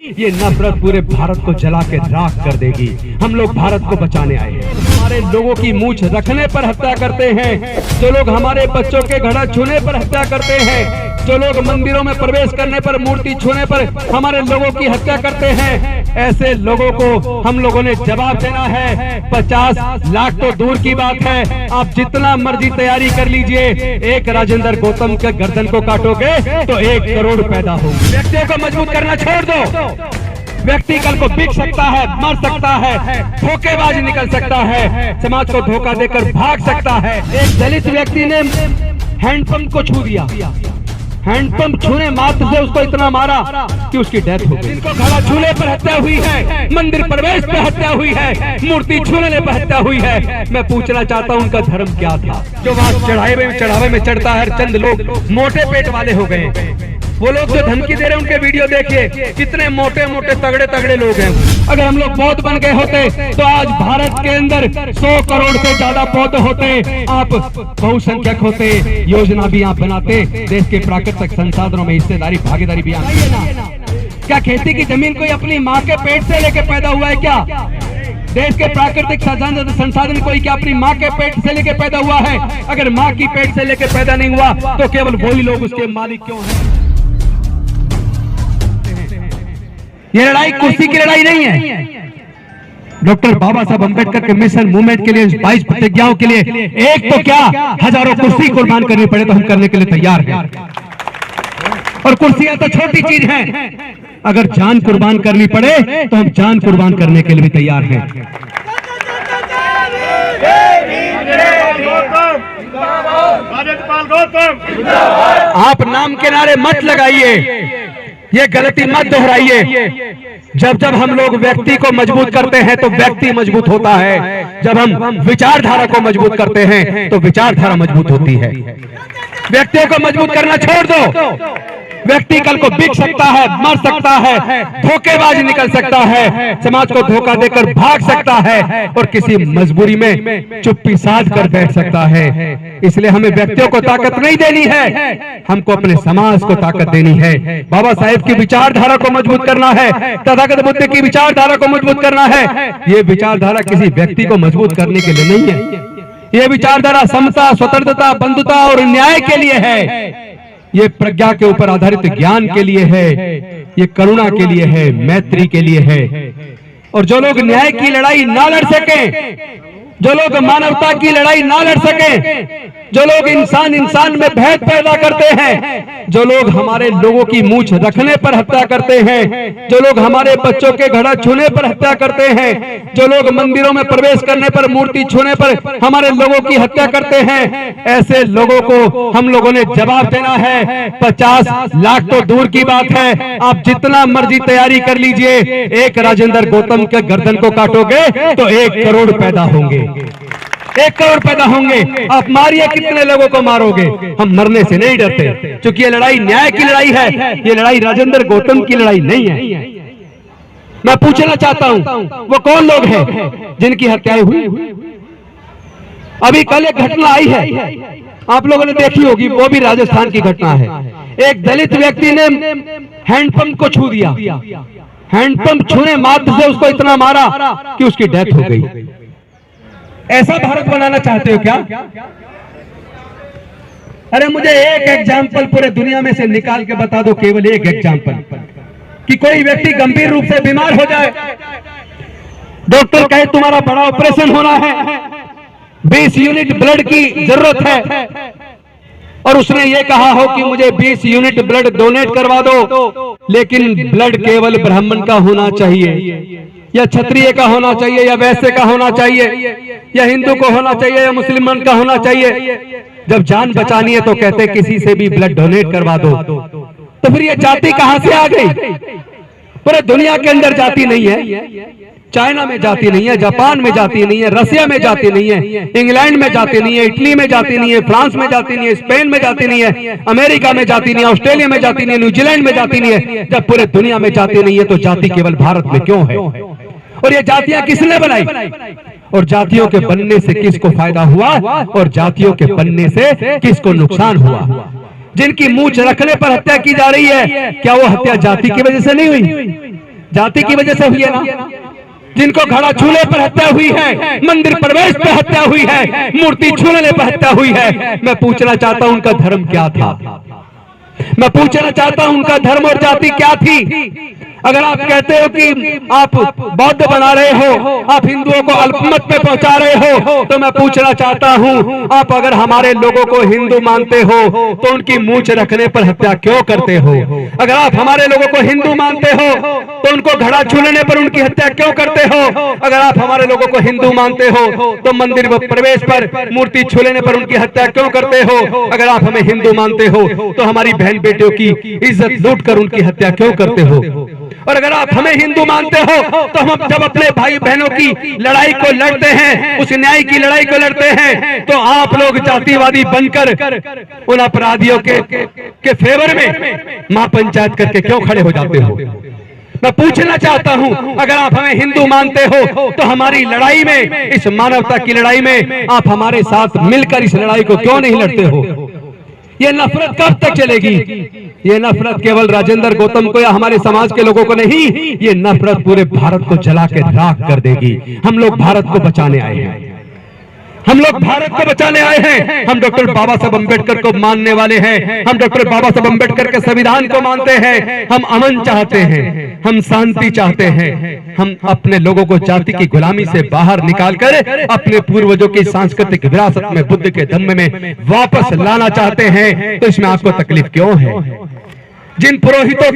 ये नफरत पूरे भारत को जला के राख कर देगी। हम लोग भारत को बचाने आए हैं। हमारे लोगों की मूंछ रखने पर हत्या करते हैं, जो लोग हमारे बच्चों के घड़ा छूने पर हत्या करते हैं, जो लोग मंदिरों में प्रवेश करने पर, मूर्ति छूने पर हमारे लोगों की हत्या करते हैं, ऐसे लोगों को हम लोगों ने जवाब देना है। 50 लाख तो दूर की बात है, आप जितना मर्जी तैयारी कर लीजिए, एक राजेंद्र गौतम के गर्दन को काटोगे तो 1 करोड़ पैदा होंगे। व्यक्तियों को मजबूत करना छोड़ दो। व्यक्ति कल को बिक सकता है, मर सकता है, धोखेबाज निकल सकता है, समाज को धोखा देकर भाग सकता है। एक दलित व्यक्ति ने हैंडपंप को छू दिया, हैंडपंप छूने मात्र से उसको इतना मारा कि उसकी डेथ हो गई। इनको घड़ा छूने पर हत्या हुई है, मंदिर प्रवेश पर हत्या हुई है, मूर्ति छूने पर हत्या हुई है। मैं पूछना चाहता हूँ उनका धर्म क्या था? जो वहाँ चढ़ावे में चढ़ता है, चंद लोग मोटे पेट वाले हो गए। वो लोग जो धमकी दे रहे हैं उनके वीडियो देखिए, कितने मोटे मोटे तगड़े तगड़े लोग हैं। अगर हम लोग बौद्ध बन गए होते तो आज भारत के अंदर 100 करोड़ से ज्यादा बौद्ध होते, आप बहुसंख्यक होते, योजना भी आप बनाते, देश के प्राकृतिक संसाधनों में हिस्सेदारी भागीदारी भी आप। क्या खेती की जमीन कोई अपनी माँ के पेट से लेके पैदा हुआ है क्या? देश के प्राकृतिक संसाधन कोई क्या अपनी माँ के पेट से लेके पैदा हुआ है? अगर माँ की पेट से लेके पैदा नहीं हुआ तो केवल वही लोग उसके मालिक क्यों हैं? ये लड़ाई कुर्सी की लड़ाई नहीं है। डॉक्टर बाबा साहब अम्बेडकर के मिशन मूवमेंट के लिए, 22 प्रतिज्ञाओं के लिए, एक तो क्या हजारों कुर्सी कुर्बान करनी पड़े तो हम करने के लिए तैयार हैं। और कुर्सियां तो छोटी चीज हैं, अगर जान कुर्बान करनी पड़े तो हम जान कुर्बान करने के लिए भी तैयार हैं। आप नाम के नारे मत लगाइए, ये गलती मत दोहराइए। जब जब हम लोग व्यक्ति को मजबूत करते हैं तो व्यक्ति मजबूत होता है, जब हम विचारधारा को मजबूत करते हैं तो विचारधारा मजबूत होती है। व्यक्तियों को मजबूत करना छोड़ दो। व्यक्ति कल को बिक सकता है, मर सकता है, धोखेबाज निकल सकता है, समाज को धोखा देकर भाग सकता है और किसी मजबूरी में चुप्पी साध कर बैठ सकता है। इसलिए हमें व्यक्तियों को ताकत नहीं देनी है, हमको अपने समाज को ताकत देनी है। बाबा साहेब की विचारधारा को मजबूत करना है, तथागत बुद्ध की विचारधारा को मजबूत करना है। ये विचारधारा किसी व्यक्ति को मजबूत करने के लिए नहीं है, ये विचारधारा समता, स्वतंत्रता, बंधुता और न्याय के लिए है। ये प्रज्ञा के ऊपर आधारित ज्ञान के लिए है, ये करुणा के लिए है, मैत्री के लिए है। और जो लोग न्याय की लड़ाई ना लड़ सके, जो लोग मानवता की लड़ाई ना लड़ सके, जो लोग इंसान में भेद पैदा करते हैं, जो लोग हमारे लोगों की मूंछ रखने पर हत्या करते हैं, जो लोग हमारे बच्चों के घड़ा छूने पर हत्या करते हैं, जो लोग मंदिरों में प्रवेश करने पर, मूर्ति छूने पर हमारे लोगों की हत्या करते हैं, ऐसे लोगों को हम लोगों ने जवाब देना है। 50 लाख तो दूर की बात है, आप जितना मर्जी तैयारी कर लीजिए, एक राजेंद्र गौतम के गर्दन को काटोगे तो 1 करोड़ पैदा होंगे, 1 करोड़ पैदा होंगे। आप मारिए, कितने लोगों को मारोगे? हम मरने से नहीं डरते, क्योंकि ये लड़ाई न्याय की लड़ाई है, ये लड़ाई राजेंद्र गौतम की लड़ाई नहीं है। मैं पूछना चाहता हूं वो कौन लोग हैं जिनकी हत्याएं हुई? अभी कल एक घटना आई है, आप लोगों ने देखी होगी, वो भी राजस्थान की घटना है। एक दलित व्यक्ति ने हैंडपंप को छू दिया, हैंडपंप छूने मात्र से उसको इतना मारा कि उसकी डेथ हो गई। ऐसा भारत बनाना चाहते हो क्या? अरे मुझे एक एग्जाम्पल पूरे दुनिया में से निकाल के बता दो, केवल एक एग्जाम्पल, कि कोई व्यक्ति गंभीर रूप से बीमार हो जाए, डॉक्टर कहे तुम्हारा बड़ा ऑपरेशन होना है, 20 यूनिट ब्लड की जरूरत है, और उसने ये कहा हो कि मुझे 20 यूनिट ब्लड डोनेट करवा दो, लेकिन ब्लड केवल ब्राह्मण का होना चाहिए, या क्षत्रिय का होना चाहिए, या वैश्य का होना चाहिए, या हिंदू को होना चाहिए, या मुसलमान का होना चाहिए। जब जान बचानी है तो कहते किसी से भी ब्लड डोनेट करवा दो। तो फिर ये जाति कहां से आ गई? पूरे दुनिया के अंदर जाति नहीं है, चाइना में जाति नहीं है, जापान में जाति नहीं है, रसिया में जाति नहीं है, इंग्लैंड में जाति नहीं है, इटली में जाति नहीं है, फ्रांस में जाति नहीं है, स्पेन में जाति नहीं है, अमेरिका में जाति नहीं है, ऑस्ट्रेलिया में जाति नहीं है, न्यूजीलैंड में जाति नहीं है। जब पूरे दुनिया में जाति नहीं है तो जाति केवल भारत में क्यों है? और ये जातियां किसने बनाई? और जातियों के बनने से किसको फायदा हुआ और जातियों के बनने से किसको नुकसान हुआ? जिनकी मूंछ रखने पर हत्या की जा रही है, क्या वो हत्या जाति की वजह से नहीं हुई? जाति की वजह से हुई है ना। जिनको घड़ा छूने पर हत्या हुई है, मंदिर प्रवेश पर हत्या हुई है, मूर्ति छूने पर हत्या हुई है, मैं पूछना चाहता हूं उनका धर्म क्या था? मैं पूछना चाहता हूं उनका धर्म और जाति क्या थी? अगर आप कहते हो कि आप बौद्ध बना रहे हो, आप हिंदुओं को अल्पमत में पहुंचा रहे हो, तो मैं पूछना चाहता हूं आप अगर हमारे लोगों को हिंदू मानते हो तो उनकी मूंछ रखने पर हत्या क्यों करते हो? अगर आप हमारे लोगों को हिंदू मानते हो तो उनको घड़ा छूने पर उनकी हत्या क्यों करते हो? अगर आप हमारे लोगों को हिंदू मानते हो तो मंदिर प्रवेश पर मूर्ति छूने पर उनकी हत्या क्यों करते हो? अगर आप हमें हिंदू मानते हो तो हमारी बहन बेटियों की इज्जत लूट कर उनकी हत्या क्यों करते हो? और अगर आप हमें हिंदू मानते हो तो हम जब अपने भाई बहनों की लड़ाई को लड़ते हैं, उस न्याय की लड़ाई को लड़ते हैं, तो आप लोग जातिवादी बनकर उन अपराधियों के फेवर में महापंचायत करके क्यों खड़े हो जाते हो? मैं पूछना चाहता हूं अगर आप हमें हिंदू मानते हो तो हमारी लड़ाई में, इस मानवता की लड़ाई में आप हमारे साथ मिलकर इस लड़ाई को क्यों नहीं लड़ते हो? ये नफरत कब तक चलेगी? ये नफरत केवल राजेंद्र गौतम को या हमारे समाज के लोगों को नहीं, ये नफरत पूरे भारत को जला के राख कर देगी। हम लोग भारत को बचाने आए हैं, हम लोग भारत को बचाने आए हैं। हम डॉक्टर बाबा साहब अम्बेडकर को मानने वाले हैं, हम डॉक्टर बाबा साहब अम्बेडकर के संविधान को मानते हैं। हम अमन चाहते हैं, हम शांति चाहते हैं, हम अपने लोगों को जाति की गुलामी से बाहर निकालकर अपने पूर्वजों की सांस्कृतिक विरासत में, बुद्ध के धम्म में वापस लाना चाहते हैं। तो इसमें आपको तकलीफ क्यों है? जिन पुरोहितों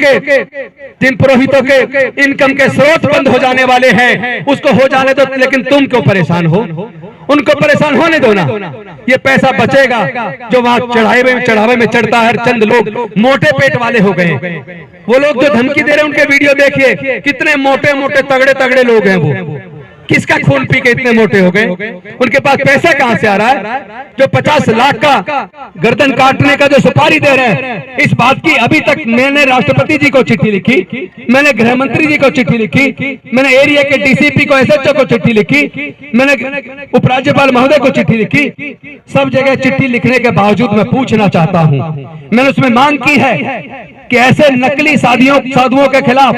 के इनकम के स्रोत बंद हो जाने वाले हैं उसको हो जाने दो, लेकिन तुम क्यों परेशान हो? उनको परेशान होने दो ना। ये पैसा बचेगा जो वहां चढ़ावे में चढ़ता है। चंद लोग मोटे पेट वाले हो गए, वो लोग जो धमकी दे रहे हैं उनके वीडियो देखिए, कितने मोटे मोटे तगड़े तगड़े लोग हैं। वो किसका खून पी के इतने मोटे हो गए? उनके पास पैसा कहां से आ रहा है? जो 50 लाख का गर्दन काटने का जो सुपारी दे रहे हैं, इस बात की अभी तक मैंने राष्ट्रपति जी को चिट्ठी लिखी, मैंने गृह मंत्री जी को चिट्ठी लिखी, मैंने एरिया के डीसीपी को, एसएचओ को चिट्ठी लिखी, मैंने उपराज्यपाल महोदय को चिट्ठी लिखी। सब जगह चिट्ठी लिखने के बावजूद मैं पूछना चाहता हूं, मैंने उसमें मांग की है कि ऐसे नकली साधुओं के खिलाफ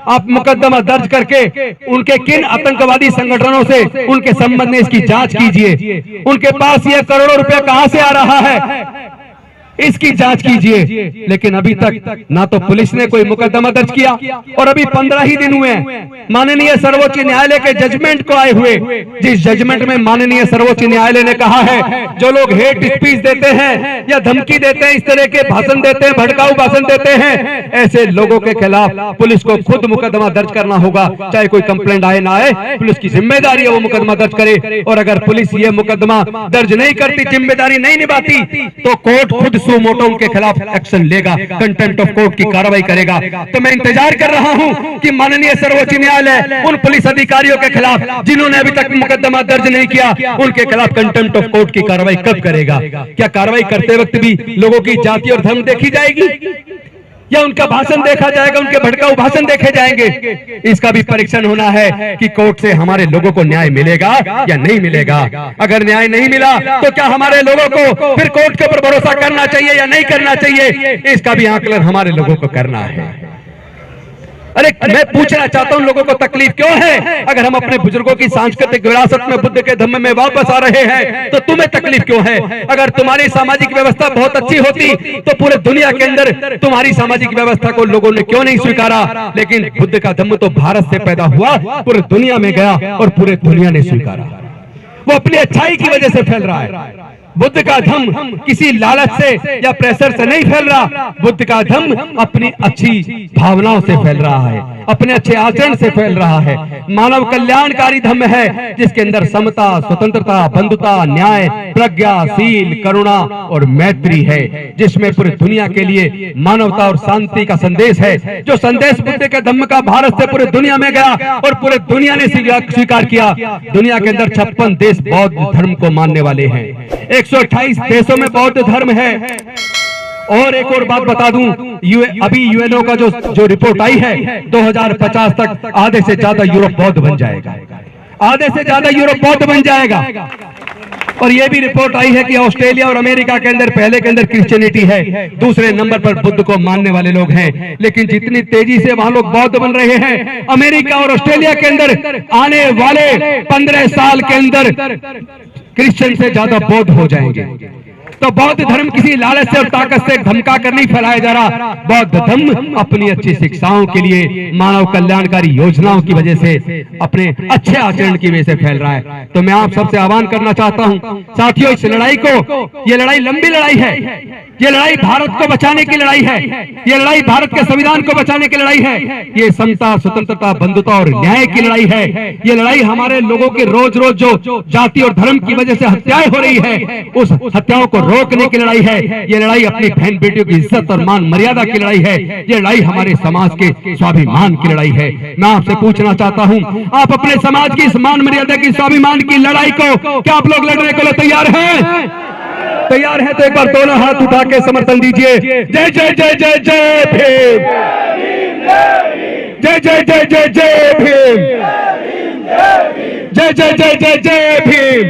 आप मुकदमा दर्ज करके उनके किन आतंकवादी संगठनों से उनके संबंध में इसकी जांच कीजिए। उनके पास ये करोड़ों रुपए कहां से आ रहा है, इसकी जांच कीजिए। लेकिन अभी तक ना तो पुलिस ने कोई मुकदमा दर्ज किया, और अभी 15 ही दिन हुए माननीय सर्वोच्च न्यायालय के जजमेंट को आए हुए, जिस जजमेंट में माननीय सर्वोच्च न्यायालय ने कहा है जो लोग हेट स्पीच देते हैं या धमकी देते हैं, इस तरह के भाषण देते हैं, भड़काऊ भाषण देते हैं, ऐसे लोगों के खिलाफ पुलिस को खुद मुकदमा दर्ज करना होगा। चाहे कोई कंप्लेंट आए ना आए, पुलिस की जिम्मेदारी है वो मुकदमा दर्ज करे। और अगर पुलिस ये मुकदमा दर्ज नहीं करती, जिम्मेदारी नहीं निभाती, तो कोर्ट खुद सुमोटो उनके खिलाफ एक्शन लेगा, कंटेम्प्ट ऑफ कोर्ट की कार्रवाई करेगा। तो मैं इंतजार कर रहा हूं कि माननीय सर्वोच्च न्यायालय उन पुलिस अधिकारियों के खिलाफ जिन्होंने अभी तक मुकदमा दर्ज नहीं किया, उनके खिलाफ कंटेम्प्ट ऑफ कोर्ट की कार्रवाई कब करेगा? क्या कार्रवाई करते वक्त भी लोगों की जाति और धर्म देखी जाएगी, या उनका भाषण देखा जाएगा, उनके भड़काऊ भाषण देखे जाएंगे? इसका भी परीक्षण होना है कि कोर्ट से हमारे लोगों को न्याय मिलेगा या नहीं मिलेगा। अगर न्याय नहीं मिला तो क्या हमारे लोगों को फिर कोर्ट के ऊपर भरोसा करना चाहिए या नहीं करना चाहिए? इसका भी आकलन हमारे लोगों को करना है। अरे मैं पूछना चाहता हूं लोगों को तकलीफ क्यों है? अगर हम अपने बुजुर्गों की सांस्कृतिक विरासत में, बुद्ध के धम्म में वापस आ रहे हैं, तो तुम्हें तकलीफ क्यों है? अगर तुम्हारी सामाजिक व्यवस्था बहुत अच्छी होती तो पूरे दुनिया के अंदर तुम्हारी सामाजिक व्यवस्था को लोगों ने क्यों नहीं स्वीकारा? लेकिन बुद्ध का धम्म तो भारत से पैदा हुआ, पूरे दुनिया में गया और पूरे दुनिया ने स्वीकारा। वो अपनी अच्छाई की वजह से फैल रहा है। बुद्ध का धम्म किसी लालच से या प्रेशर से नहीं फैल रहा, बुद्ध का धम्म अपनी अच्छी भावनाओं से फैल रहा है, अपने अच्छे आचरण से फैल रहा है। मानव कल्याणकारी धम्म है जिसके अंदर समता, स्वतंत्रता, बंधुता, न्याय, प्रज्ञा, शील, करुणा और मैत्री है, जिसमें पूरी दुनिया के लिए मानवता और शांति का संदेश है। जो संदेश बुद्ध के धम्म का भारत से पूरी दुनिया में गया और पूरे दुनिया ने स्वीकार किया। दुनिया के अंदर 56 देश बौद्ध धर्म को मानने वाले हैं, 128 देशों में बौद्ध धर्म है। और एक और बात बता दूं, अभी यूएनओ का जो रिपोर्ट आई है, 2050 तक आधे से ज्यादा यूरोप बौद्ध बन जाएगा, आधे से ज्यादा यूरोप बौद्ध बन जाएगा। और ये भी रिपोर्ट आई है कि ऑस्ट्रेलिया और अमेरिका के अंदर पहले के अंदर क्रिश्चियनिटी है, दूसरे नंबर पर बुद्ध को मानने वाले लोग हैं। लेकिन जितनी तेजी से वहां लोग बौद्ध बन रहे हैं, अमेरिका और ऑस्ट्रेलिया के अंदर आने वाले 15 साल के अंदर क्रिश्चियन से ज्यादा बौद्ध हो जाएंगे। तो बौद्ध धर्म किसी लालच से और ताकत से धमका कर नहीं फैलाया जा रहा। बौद्ध धर्म अपनी अच्छी शिक्षाओं के लिए, मानव कल्याणकारी योजनाओं की वजह से, अपने अच्छे आचरण की वजह से फैल रहा है। तो मैं आप सबसे आह्वान करना चाहता हूं साथियों, इस लड़ाई को, ये लड़ाई लंबी लड़ाई है, ये लड़ाई भारत को बचाने की लड़ाई है, ये लड़ाई भारत के संविधान को बचाने की लड़ाई है, ये समता, स्वतंत्रता, बंधुता और न्याय की लड़ाई है। ये लड़ाई हमारे लोगों के रोज रोज जो जाति और धर्म की वजह से हत्याएं हो रही है, उस हत्याओं को रोकने की लड़ाई है। ये लड़ाई अपनी बहन बेटियों की इज्जत और मान मर्यादा की लड़ाई है। ये लड़ाई हमारे समाज के स्वाभिमान की लड़ाई है। मैं आपसे पूछना चाहता हूं, आप अपने समाज की इस मान मर्यादा की, स्वाभिमान की लड़ाई को क्या आप लोग लड़ने के लिए तैयार हैं? तैयार है तो एक बार दोनों हाथ उठा के समर्थन दीजिए। जय जय जय जय जय भीम, जय जय जय जय जय भीम, जय जय जय जय जय भीम।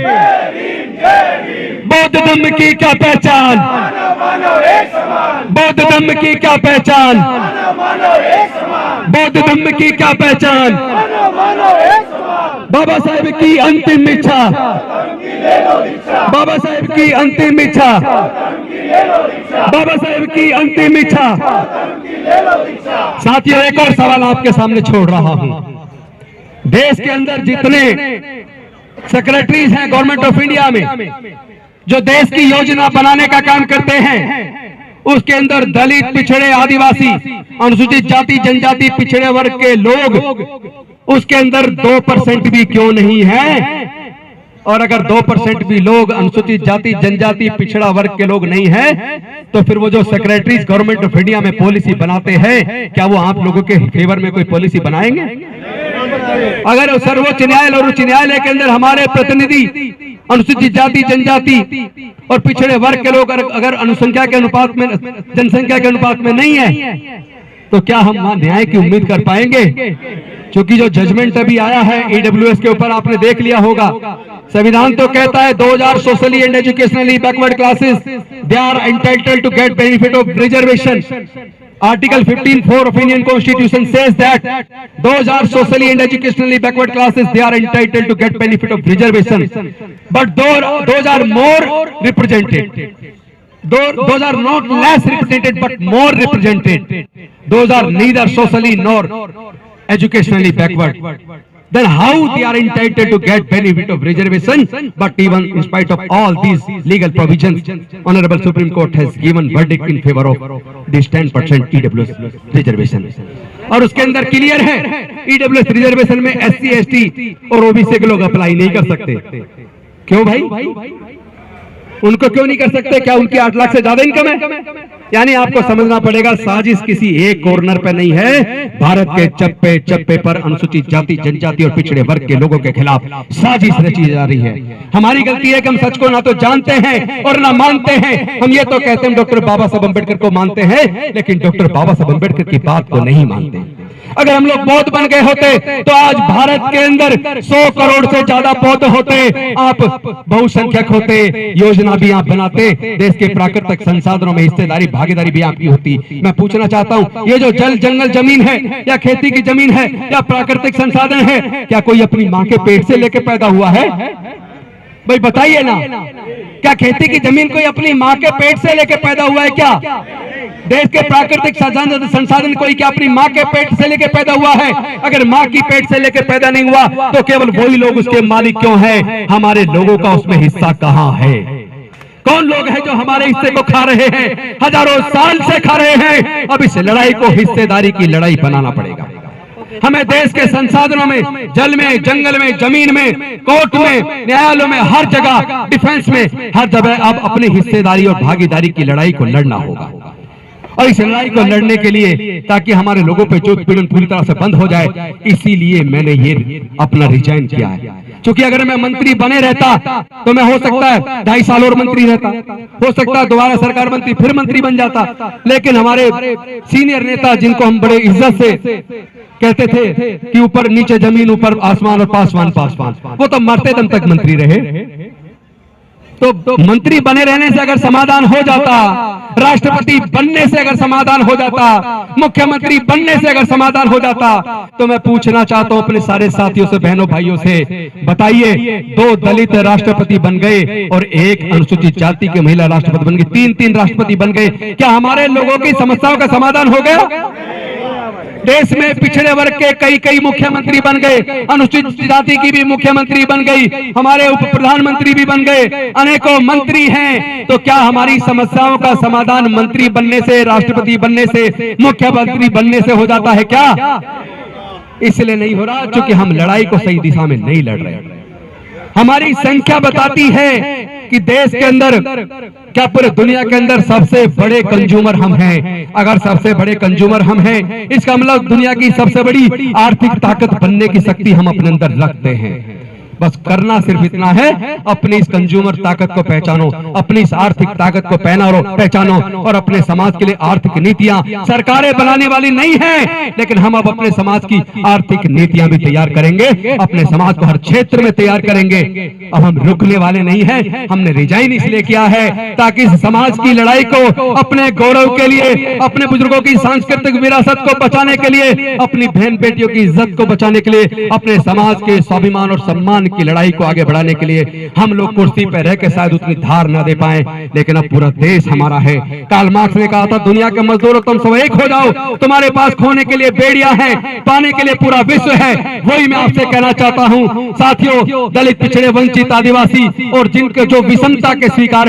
बौद्ध धर्म की क्या पहचान, बौद्ध धर्म की क्या पहचान, बौद्ध धर्म की क्या पहचान। बाबा साहेब की अंतिम इच्छा, बाबा साहेब की अंतिम इच्छा, बाबा साहेब की अंतिम इच्छा। साथियों, एक और सवाल आपके सामने छोड़ रहा हूं। देश के अंदर जितने सेक्रेटरीज हैं गवर्नमेंट ऑफ इंडिया में, जो देश की योजना बनाने का काम करते हैं, उसके अंदर दलित, पिछड़े, आदिवासी, अनुसूचित जाति, जनजाति, पिछड़े वर्ग के लोग उसके अंदर 2% भी क्यों नहीं है? और अगर 2% भी लोग अनुसूचित जाति, जनजाति, पिछड़ा वर्ग के लोग नहीं है, तो फिर वो जो सेक्रेटरीज गवर्नमेंट ऑफ इंडिया में पॉलिसी बनाते हैं, क्या वो आप लोगों के फेवर में कोई पॉलिसी बनाएंगे? अगर सर्वोच्च न्यायालय और उच्च न्यायालय के अंदर हमारे प्रतिनिधि अनुसूचित जाति, जनजाति और पिछड़े वर्ग के लोग अगर अनुसंख्या के अनुपात में, जनसंख्या के अनुपात में नहीं है, तो क्या हम वहां न्याय की उम्मीद कर पाएंगे? क्योंकि जो जजमेंट अभी आया है ईडब्ल्यूएस के ऊपर, आपने देख लिया होगा। संविधान तो कहता है 2000 socially and educationally backward classes they are entitled to get benefit of reservation. Article 15(4) of Indian Constitution says that those are socially and educationally backward classes, they are entitled to get benefit of reservation. But those are more represented. Those are not less represented, but more represented. Those are neither socially nor educationally backward. Then how they are entitled to get benefit of reservation? But even in spite of all these legal provisions, Honorable Supreme Court has given verdict in favor of this 10% EWS reservation. और उसके अंदर clear है, EWS reservation में SC, ST और OBC के लोग apply नहीं कर सकते। क्यों भाई? उनको क्यों नहीं कर सकते? क्या उनकी 8 लाख से ज्यादा इनकम है? यानी आपको समझना पड़ेगा, साजिश किसी एक कॉर्नर पे नहीं है। भारत के चप्पे चप्पे पर अनुसूचित जाति, जनजाति और पिछड़े वर्ग के लोगों के खिलाफ साजिश रची जा रही है। हमारी गलती है कि हम सच को ना तो जानते हैं और ना मानते हैं। हम ये तो कहते हैं डॉक्टर बाबा साहब अम्बेडकर को मानते हैं, लेकिन डॉक्टर बाबा साहब अम्बेडकर की बात को नहीं मानते। अगर हम लोग बौद्ध बन गए होते तो आज भारत के अंदर 100 करोड़ से ज्यादा बौद्ध होते, आप बहुसंख्यक होते, योजना भी आप बनाते, देश के प्राकृतिक संसाधनों में हिस्सेदारी, भागीदारी भी आपकी होती। मैं पूछना चाहता हूं, ये जो जल, जंगल, जमीन है या खेती की जमीन है या प्राकृतिक संसाधन है, क्या कोई अपनी मां के पेट से लेकर पैदा हुआ है? भाई बताइए ना, क्या खेती की जमीन कोई अपनी मां के पेट से लेकर पैदा हुआ है? क्या देश के प्राकृतिक संसाधन कोई क्या अपनी मां के पेट से लेकर पैदा हुआ है? अगर मां की पेट से लेकर पैदा नहीं हुआ तो केवल वही लोग उसके मालिक क्यों हैं? हमारे लोगों का उसमें हिस्सा कहां है? कौन लोग हैं जो हमारे हिस्से को खा रहे हैं, हजारों साल से खा रहे हैं? अब इस लड़ाई को हिस्सेदारी की लड़ाई बनाना पड़ेगा। हमें देश के संसाधनों में, जल में, जंगल में, जमीन में, कोर्ट में, न्यायालयों में, हर जगह, डिफेंस में, हर जगह अब अपनी हिस्सेदारी और भागीदारी की लड़ाई को लड़ना होगा। और इस लड़ाई को लड़ने के लिए, ताकि हमारे लोगों पे जो पीड़न पूरी तरह से बंद हो जाए, इसीलिए मैंने ये अपना रिजाइन किया है। क्योंकि अगर मैं मंत्री बने रहता तो मैं हो सकता है 2.5 साल और मंत्री रहता, हो सकता है दोबारा सरकार बनती, फिर मंत्री बन जाता। लेकिन हमारे सीनियर नेता, जिनको हम बड़े इज्जत से कहते थे कि ऊपर नीचे जमीन, ऊपर आसमान और पासवान पासवान, वो तो मरते दम तक मंत्री रहे। तो मंत्री बने रहने से अगर समाधान हो जाता, राष्ट्रपति बनने से अगर समाधान हो जाता, मुख्यमंत्री बनने से अगर समाधान हो जाता, तो मैं पूछना चाहता हूं अपने सारे साथियों से, बहनों भाइयों से, बताइए 2 दलित राष्ट्रपति बन गए और 1 अनुसूचित जाति की महिला राष्ट्रपति बन गई, 3 राष्ट्रपति बन गए। क्या हमारे लोगों की समस्याओं का समाधान हो गया? देश में पिछड़े वर्ग के कई मुख्यमंत्री बन गए, अनुसूचित जाति की भी मुख्यमंत्री बन गई, हमारे उप प्रधानमंत्री भी बन गए, अनेकों मंत्री हैं। तो क्या हमारी समस्याओं का समाधान मंत्री बनने से, राष्ट्रपति बनने से, मुख्यमंत्री बनने से हो जाता है क्या? इसलिए नहीं हो रहा क्योंकि हम लड़ाई को सही दिशा में नहीं लड़ रहे। हमारी संख्या बताती है कि देश के अंदर, क्या पूरे दुनिया के अंदर सबसे बड़े कंज्यूमर हम हैं। अगर सबसे बड़े कंज्यूमर हम हैं, इसका मतलब दुनिया की सबसे बड़ी आर्थिक ताकत बनने की शक्ति हम अपने अंदर रखते हैं। बस करना सिर्फ इतना है, अपनी इस कंज्यूमर ताकत को पहचानो, अपनी इस आर्थिक ताकत को पहचानो और अपने समाज के लिए आर्थिक नीतियां सरकारें बनाने वाली नहीं है, लेकिन हम अब अपने समाज की आर्थिक नीतियां भी तैयार करेंगे, अपने समाज को हर क्षेत्र में तैयार करेंगे। अब हम रुकने वाले नहीं हैं। हमने रिजाइन इसलिए किया है ताकि इस समाज की लड़ाई को, अपने गौरव के लिए, अपने बुजुर्गों की सांस्कृतिक विरासत को बचाने के लिए, अपनी बहन बेटियों की इज्जत को बचाने के लिए, अपने समाज के स्वाभिमान और सम्मान की लड़ाई को आगे बढ़ाने के लिए हम लोग कुर्सी पर रह के शायद उतनी धार न दे पाए, लेकिन अब पूरा देश हमारा है। कार्ल मार्क्स ने कहा था, दुनिया के मजदूरों तुम सब एक हो जाओ, तुम्हारे पास खोने के लिए बेड़ियां हैं, पाने के लिए पूरा विश्व है। वही मैं आपसे कहना चाहता हूं साथियों, दलित, पिछड़े, वंचित, आदिवासी और जिनके जो विषमता के शिकार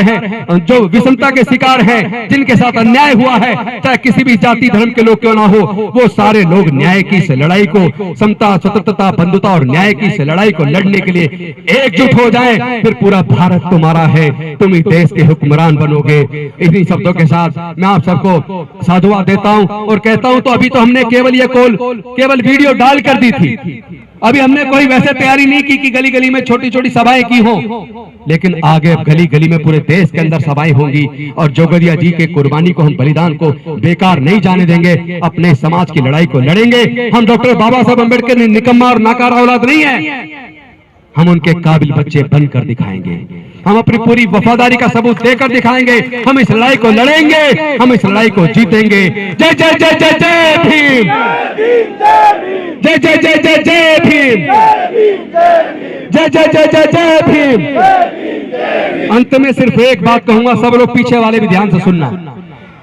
हैं, जिनके साथ अन्याय हुआ है, चाहे किसी भी जाति धर्म के लोग क्यों ना हो, वो सारे लोग न्याय की इस लड़ाई को, समता, स्वतंत्रता, बंधुता और न्याय की इस लड़ाई को लड़ने के लिए एकजुट हो जाएं। फिर पूरा भारत तुम्हारा है, तुम ही देश के हुक्मरान बनोगे। इन्हीं शब्दों के साथ मैं आप सबको साधुवाद देता हूं और कहता हूं, तो अभी तो हमने केवल वीडियो डाल कर दी थी। अभी हमने कोई वैसे तैयारी नहीं की कि गली गली में छोटी छोटी सभाएं की हों, लेकिन आगे गली गली में पूरे देश के अंदर सभाएं होंगी और जोगदिया जी के कुर्बानी को, हम बलिदान को बेकार नहीं जाने देंगे। अपने समाज की लड़ाई को लड़ेंगे। हम डॉक्टर बाबा साहब अम्बेडकर ने निकम्मा और नाकारा औलाद नहीं है, हम उनके काबिल बच्चे बनकर दिखाएंगे। हम अपनी पूरी वफादारी का सबूत देकर दिखाएंगे। हम इस लड़ाई को लड़ेंगे, हम इस लड़ाई को जीतेंगे। जय जय जय जय जय भीम, जय जय जय जय जय भीम, जय जय जय जय जय भीम। अंत में सिर्फ एक बात कहूंगा, सब लोग पीछे वाले भी ध्यान से सुनना।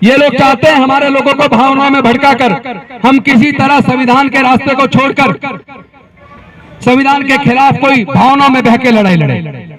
ये लोग चाहते हैं हमारे लोगों को भावनाओं में भड़काकर हम किसी तरह संविधान के रास्ते को छोड़कर संविधान के खिलाफ कोई भावनाओं में बह के लड़ाई लड़े,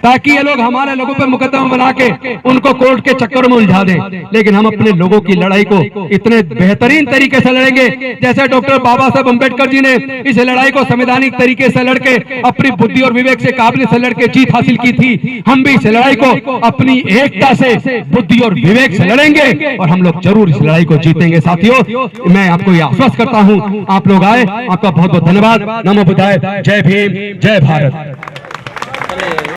ताकि ये लोग हमारे लोगों पर मुकदमा बना के उनको कोर्ट के चक्कर में उलझा दें। लेकिन हम अपने लोगों की लड़ाई को इतने बेहतरीन तरीके से लड़ेंगे, जैसे डॉक्टर बाबा साहब अम्बेडकर जी ने इस लड़ाई को संवैधानिक तरीके से लड़के, अपनी बुद्धि और विवेक से, काबिलियत से लड़के जीत हासिल की थी। हम भी इस लड़ाई को अपनी एकता से, बुद्धि और विवेक से लड़ेंगे और हम लोग जरूर इस लड़ाई को जीतेंगे। साथियों, मैं आपको यह आश्वस्त करता हूं, आप लोग आए, आपका बहुत बहुत धन्यवाद। नमो बुद्धाय, जय भीम, जय भारत।